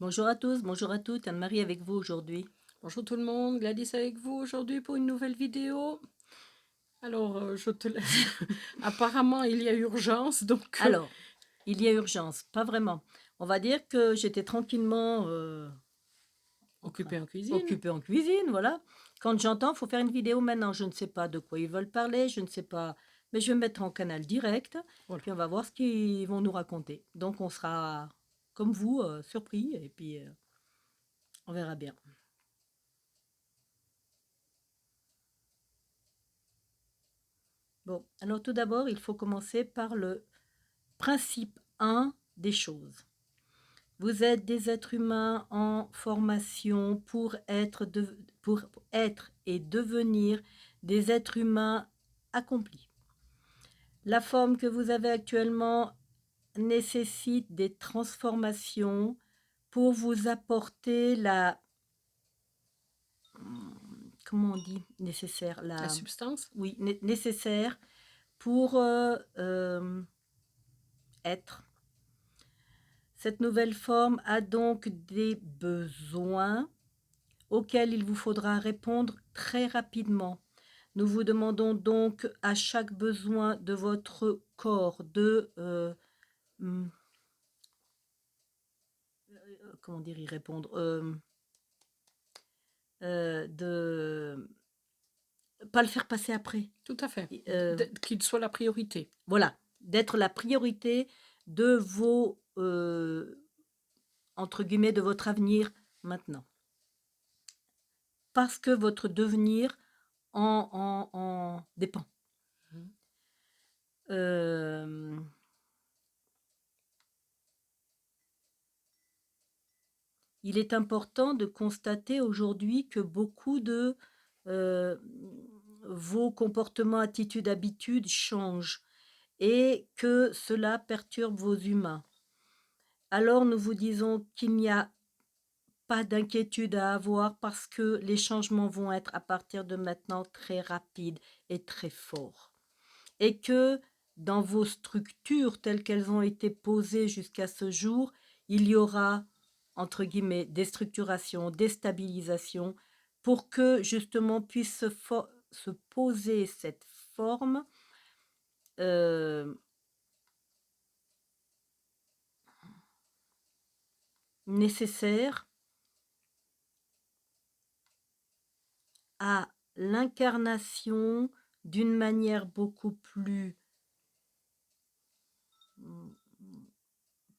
Bonjour à tous, bonjour à toutes, Anne-Marie avec vous aujourd'hui. Bonjour tout le monde, Gladys avec vous aujourd'hui pour une nouvelle vidéo. Alors, je te laisse. Apparemment, il y a urgence, donc Alors, il y a urgence, pas vraiment. On va dire que j'étais tranquillement en train, occupé en cuisine. occupée en cuisine, voilà. Quand j'entends, faut faire une vidéo maintenant. Je ne sais pas de quoi ils veulent parler, je ne sais pas, mais je vais me mettre en canal direct, Voilà. puis on va voir ce qu'ils vont nous raconter. Donc on sera, comme vous, surpris, et puis on verra bien. Bon, alors tout d'abord, il faut commencer par le principe 1 des choses. Vous êtes des êtres humains en formation pour être et devenir des êtres humains accomplis. La forme que vous avez actuellement nécessite des transformations pour vous apporter la... Comment on dit nécessaire La la, substance. oui, nécessaire pour être. Cette nouvelle forme a donc des besoins auxquels il vous faudra répondre très rapidement. Nous vous demandons donc à chaque besoin de votre corps de... hmm, comment dire y répondre de... Pas le faire passer après. Tout à fait. Euh, Qu'il soit la priorité. voilà, d'être la priorité de vos... entre guillemets, de votre avenir maintenant. Parce que votre devenir en dépend. Il est important de constater aujourd'hui que beaucoup de vos comportements, attitudes, habitudes changent et que cela perturbe vos humains. Alors nous vous disons qu'il n'y a pas d'inquiétude à avoir parce que les changements vont être à partir de maintenant très rapides et très forts. Et que dans vos structures telles qu'elles ont été posées jusqu'à ce jour, il y aura, entre guillemets, des structurations, des stabilisations, pour que justement puisse se poser cette forme nécessaire à l'incarnation d'une manière beaucoup plus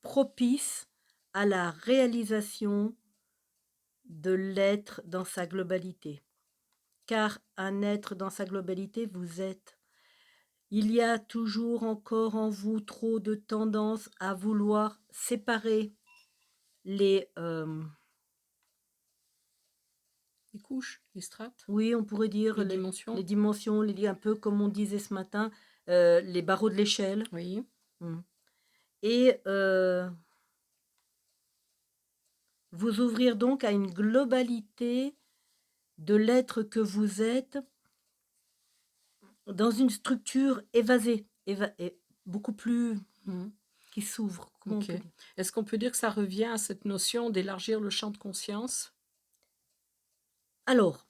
propice à la réalisation de l'être dans sa globalité. Car un être dans sa globalité, vous êtes. Il y a toujours encore en vous trop de tendance à vouloir séparer les... Les couches, les strates, oui, on pourrait dire les dimensions. les dimensions, un peu comme on disait ce matin, les barreaux de l'échelle. Oui. Et vous ouvrir donc à une globalité de l'être que vous êtes dans une structure évasée, beaucoup plus qui s'ouvre. Comment on peut dire ? Est-ce qu'on peut dire que ça revient à cette notion d'élargir le champ de conscience? Alors,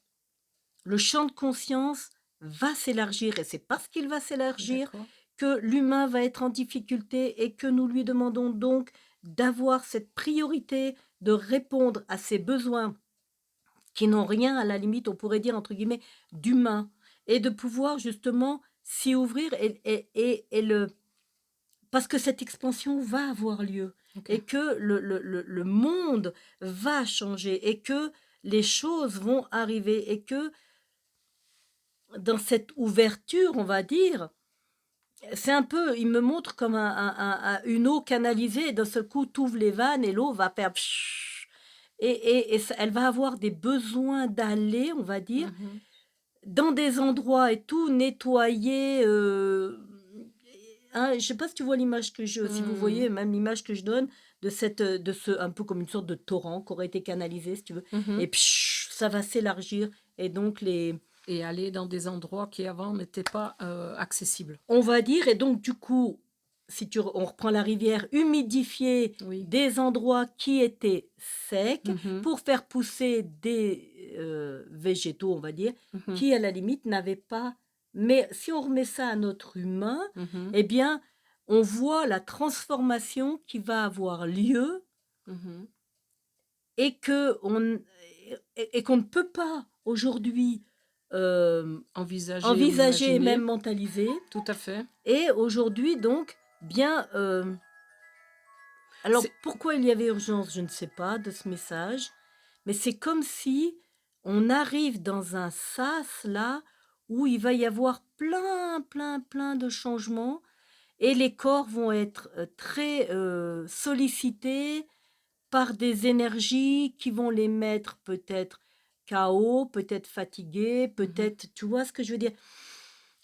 le champ de conscience va s'élargir et c'est parce qu'il va s'élargir que l'humain va être en difficulté et que nous lui demandons donc d'avoir cette priorité de répondre à ses besoins qui n'ont rien, à la limite, on pourrait dire, entre guillemets, d'humain, et de pouvoir justement s'y ouvrir et le... Parce que cette expansion va avoir lieu et que le monde va changer et que les choses vont arriver et que dans cette ouverture, on va dire, c'est un peu, il me montre comme une eau canalisée, et d'un seul coup, tu ouvres les vannes et l'eau va faire... Et elle va avoir des besoins d'aller, on va dire, dans des endroits et tout, nettoyer. Hein, je ne sais pas si tu vois l'image que si vous voyez même l'image que je donne de un peu comme une sorte de torrent qui aurait été canalisé, si tu veux. Et ça va s'élargir et donc et aller dans des endroits qui avant n'étaient pas accessibles. On va dire, et donc du coup, on reprend la rivière, humidifier Oui. des endroits qui étaient secs Mhm, pour faire pousser des végétaux, on va dire, mhm, qui à la limite n'avaient pas. Mais si on remet ça à notre humain, mhm, eh bien, on voit la transformation qui va avoir lieu mhm. et qu'on ne peut pas aujourd'hui euh, Envisager ou envisager et même imaginer. mentaliser. Tout à fait. Et aujourd'hui, donc, bien, alors C'est... pourquoi il y avait urgence, je ne sais pas, de ce message, mais c'est comme si on arrive dans un sas là où il va y avoir plein, plein, plein de changements et les corps vont être très sollicités par des énergies qui vont les mettre peut-être KO, peut-être fatigués, Mhm. peut-être, tu vois ce que je veux dire?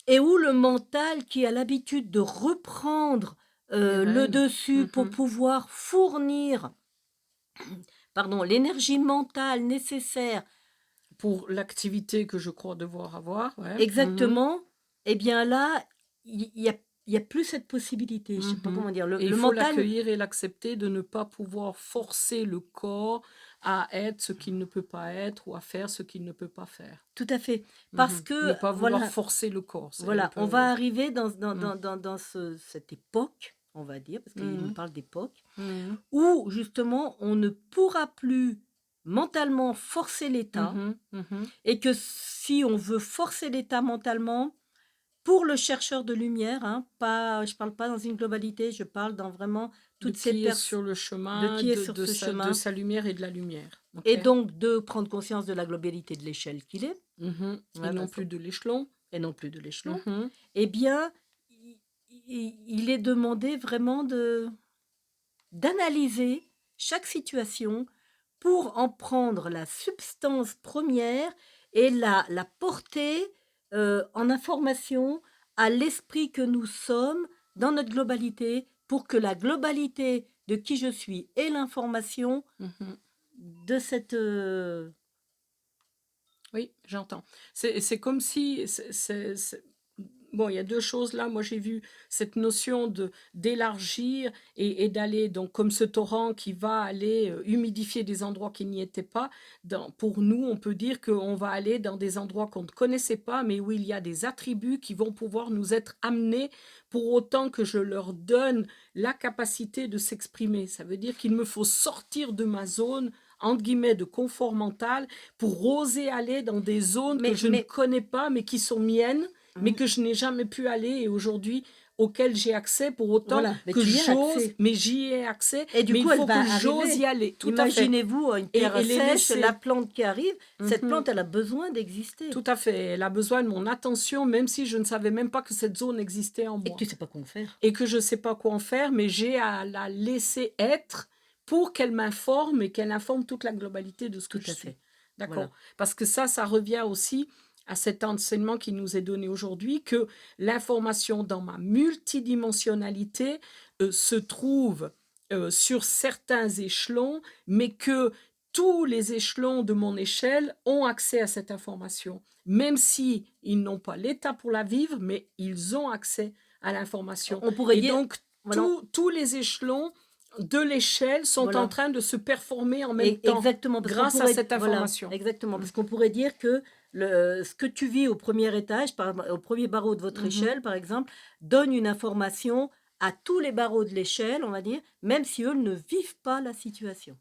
Et où le mental qui a l'habitude de reprendre Les le rênes. dessus pour Mhm. pouvoir fournir, pardon, l'énergie mentale nécessaire Pour l'activité que je crois devoir avoir, ouais. Mhm, exactement, eh bien là, il y a plus cette possibilité. Je sais pas mhm. comment dire. Et il Le faut mental, l'accueillir et l'accepter, de ne pas pouvoir forcer le corps à être ce qu'il ne peut pas être ou à faire ce qu'il ne peut pas faire. tout à fait, parce Mhm. que Ne pas vouloir voilà, forcer le corps, c'est un voilà, on va peu... arriver Mhm, dans cette époque, on va dire, parce qu'il me mhm, parle d'époque, mhm, où justement on ne pourra plus mentalement forcer l'état, mhm, mhm. et que si on veut forcer l'état mentalement, pour le chercheur de lumière, hein, pas, je parle pas dans une globalité, je parle dans vraiment De toutes ces qui est personnes sur le de chemin, qui est sur ce de chemin, sa lumière et de la lumière. et Ok. donc de prendre conscience de la globalité de l'échelle qu'il est, Mhm. Et ouais, non Vincent, plus de l'échelon. et non plus de l'échelon, Mhm, eh bien, il est demandé vraiment d'analyser chaque situation pour en prendre la substance première et la porter en information à l'esprit que nous sommes dans notre globalité pour que la globalité de qui je suis ait l'information mhm. de cette... Oui, j'entends. C'est comme si, bon, il y a deux choses là. Moi, j'ai vu cette notion de d'élargir et d'aller, donc, comme ce torrent qui va aller humidifier des endroits qui n'y étaient pas. Pour nous, on peut dire qu'on va aller dans des endroits qu'on ne connaissait pas, mais où il y a des attributs qui vont pouvoir nous être amenés pour autant que je leur donne la capacité de s'exprimer. Ça veut dire qu'il me faut sortir de ma zone, entre guillemets, de confort mental pour oser aller dans des zones que Mais, je ne mais, connais pas, mais qui sont miennes, mais mm, que je n'ai jamais pu aller et aujourd'hui auxquelles j'ai accès pour autant voilà, mais que tu y as j'ose, accès. mais j'y ai accès, Et du mais il coup, elle faut que va j'ose y arriver. aller. Tout à fait. Imaginez-vous une terre Et les sèche, la laisser. plante qui arrive. Cette Mhm. plante, elle a besoin d'exister. Tout à fait. Elle a besoin de mon attention, même si je ne savais même pas que cette zone existait en Et que moi. tu sais pas quoi en faire. Et que je ne sais pas quoi en faire, mais j'ai à la laisser être pour qu'elle m'informe et qu'elle informe toute la globalité de ce que Tout je à suis. fait. D'accord? Voilà. Parce que ça revient aussi à cet enseignement qui nous est donné aujourd'hui, que l'information dans ma multidimensionnalité se trouve sur certains échelons, mais que tous les échelons de mon échelle ont accès à cette information, même si ils n'ont pas l'état pour la vivre, mais ils ont accès à l'information. On pourrait Et dire, donc, voilà, tous les échelons de l'échelle sont en voilà. train de se performer en même Et temps exactement, parce qu'on grâce à pourrait, cette voilà, information. exactement, Mm. parce qu'on pourrait dire que ce que tu vis au premier étage, au premier barreau de votre Mhm. échelle, par exemple, donne une information à tous les barreaux de l'échelle, on va dire, même si eux ne vivent pas la situation.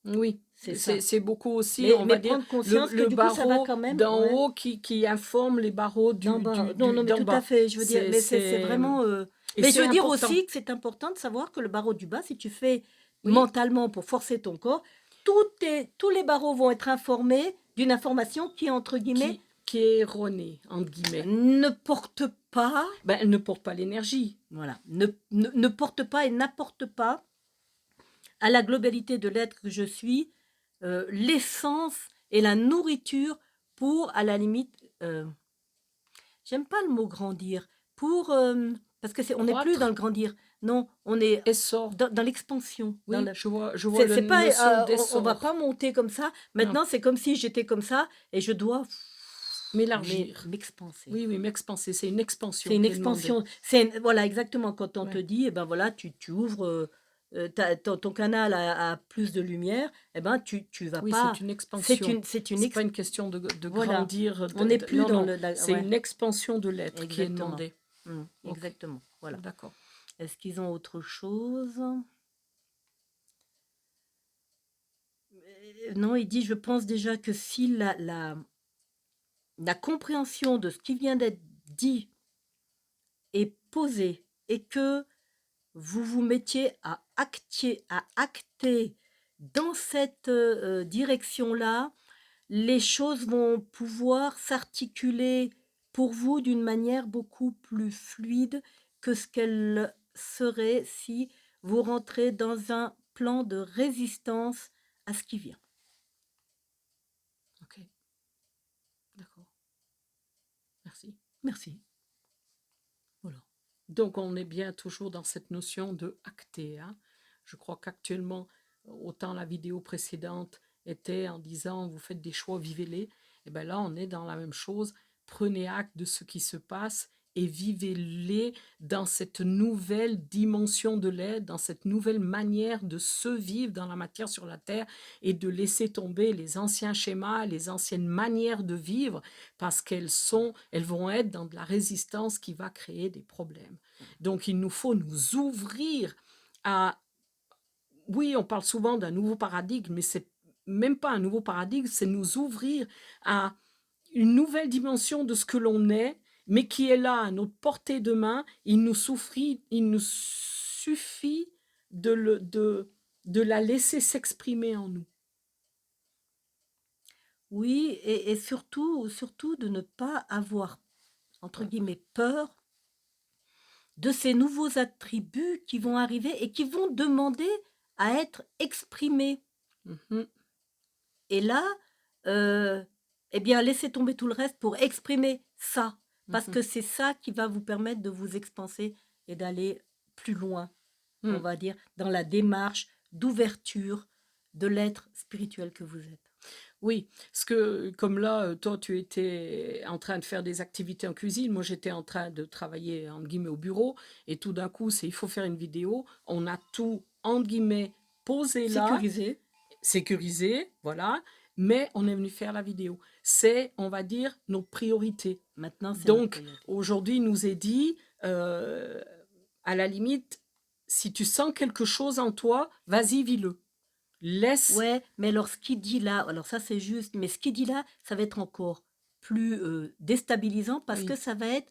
Oui, C'est ça. c'est beaucoup aussi, on Mais va dire, prendre conscience que le du coup, ça va barreau quand même, d'en ouais, haut qui informe les barreaux non, non, mais d'en tout à bas. fait, je veux dire, mais c'est C'est, vraiment... et Mais je c'est veux dire important. aussi que c'est important de savoir que le barreau du bas, si tu fais Oui, mentalement pour forcer ton corps, tous les barreaux vont être informés d'une information qui, entre guillemets, qui est erroné, entre guillemets. ne porte pas, Ben, elle ne porte pas l'énergie. voilà, ne porte pas et n'apporte pas à la globalité de l'être que je suis l'essence et la nourriture pour, à la limite, j'aime pas le mot grandir, pour, parce que on n'est plus dans Croître, le grandir, non, on est essor. dans l'expansion, Oui, je vois la c'est pas, notion on va d'essor. pas monter comme ça. Non. Maintenant, c'est comme si j'étais comme ça et je dois. M'élargir. m'expanser. Oui, oui, m'expanser. C'est une C'est expansion une qui est demandée. expansion. Voilà, exactement. Quand on te Ouais. dit, eh ben voilà, tu ouvres ton canal à plus de lumière, eh ben tu vas Oui, c'est pas. une expansion. C'est une C'est pas une question de voilà. grandir. On n'est plus Non, dans non. C'est ouais, une expansion de l'être qui est exactement. demandée. Ok, Exactement. Voilà. d'accord. Est-ce qu'ils ont autre chose? Non, il dit, je pense déjà que si la compréhension de ce qui vient d'être dit est posée et que vous vous mettiez à acter dans cette direction-là, les choses vont pouvoir s'articuler pour vous d'une manière beaucoup plus fluide que ce qu'elle serait si vous rentrez dans un plan de résistance à ce qui vient. Ok, d'accord. Merci. Merci. Voilà. Donc, on est bien toujours dans cette notion de acter, hein. Je crois qu'actuellement, autant la vidéo précédente était en disant vous faites des choix, vivez-les. Et bien là, on est dans la même chose. Prenez acte de ce qui se passe et vivez-les dans cette nouvelle dimension de l'être, dans cette nouvelle manière de se vivre dans la matière sur la terre et de laisser tomber les anciens schémas, les anciennes manières de vivre parce elles vont être dans de la résistance qui va créer des problèmes. Donc, il nous faut nous ouvrir à... Oui, on parle souvent d'un nouveau paradigme, mais c'est même pas un nouveau paradigme, c'est nous ouvrir à une nouvelle dimension de ce que l'on est, mais qui est là, à notre portée de main. Il nous suffit de la laisser s'exprimer en nous. Oui, et surtout de ne pas avoir, entre guillemets, peur de ces nouveaux attributs qui vont arriver et qui vont demander à être exprimés. Mhm. Et là, eh bien, laissez tomber tout le reste pour exprimer ça. Parce Mhm. que c'est ça qui va vous permettre de vous expanser et d'aller plus loin, on va dire, dans la démarche d'ouverture de l'être spirituel que vous êtes. Oui, parce que comme là, toi, tu étais en train de faire des activités en cuisine, moi j'étais en train de travailler, entre guillemets, au bureau, et tout d'un coup, il faut faire une vidéo, on a tout, entre guillemets, posé là, Sécurisé. sécurisé, voilà, mais on est venu faire la vidéo. C'est, on va dire, notre priorité. Maintenant, c'est notre Donc, priorité. aujourd'hui, il nous est dit, à la limite, si tu sens quelque chose en toi, vas-y, vis-le. Laisse. Ouais, mais alors ce qu'il dit là, alors ça c'est juste, mais ce qu'il dit là, ça va être encore plus déstabilisant parce que Oui. ça va être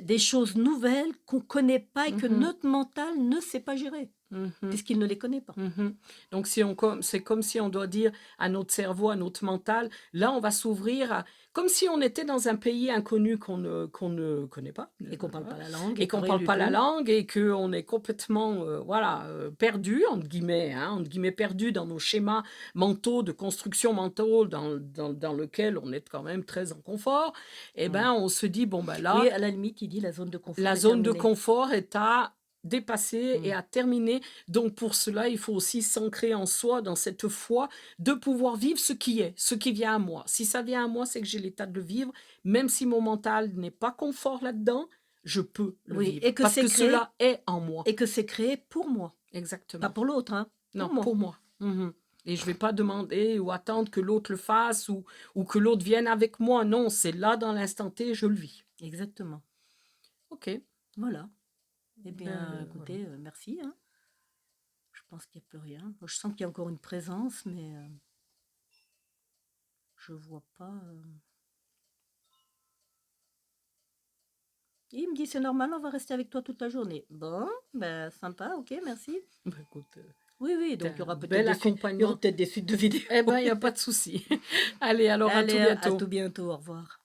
des choses nouvelles qu'on ne connaît pas et que Mhm. notre mental ne sait pas gérer, Mhm. puisqu'il ne les connaît pas. Mhm. Donc, c'est comme si on doit dire à notre cerveau, à notre mental, là, on va s'ouvrir comme si on était dans un pays inconnu qu'on ne connaît pas. Et qu'on ne parle pas la langue, Et qu'on ne rien parle du pas la tout. langue et qu'on est complètement voilà, perdu, entre guillemets, perdu dans nos schémas mentaux, de construction mentale dans lequel on est quand même très en confort. Et ben on se dit, bon, ben là, Oui, à la limite, il dit la zone de confort la est zone de terminée. confort est à dépasser et à terminer. Donc pour cela, il faut aussi s'ancrer en soi, dans cette foi, de pouvoir vivre ce qui est, ce qui vient à moi. Si ça vient à moi, c'est que j'ai l'état de le vivre. Même si mon mental n'est pas confort là-dedans, je peux le Oui, vivre. et que Parce c'est que créé, cela est en moi. et que c'est créé pour moi. Pas Exactement. pour l'autre, hein. Non, Pour moi. pour moi. Mhm. Et je ne vais pas demander ou attendre que l'autre le fasse ou que l'autre vienne avec moi. Non, c'est là dans l'instant T, je le vis. Exactement. OK. Voilà. Eh bien, Voilà. écoutez, merci, hein. Je pense qu'il n'y a plus rien. Je sens qu'il y a encore une présence, mais je vois pas. Il me dit c'est normal, on va rester avec toi toute la journée. Bon, ben sympa, ok, merci. Ben, écoute, Oui, oui, t'as donc il y aura un peut-être bel des suites. Il y aura accompagnement. peut-être des suites de vidéos. Eh ben, il n'y a pas de souci. Allez, alors à tout Allez, à bientôt. tout bientôt, au revoir.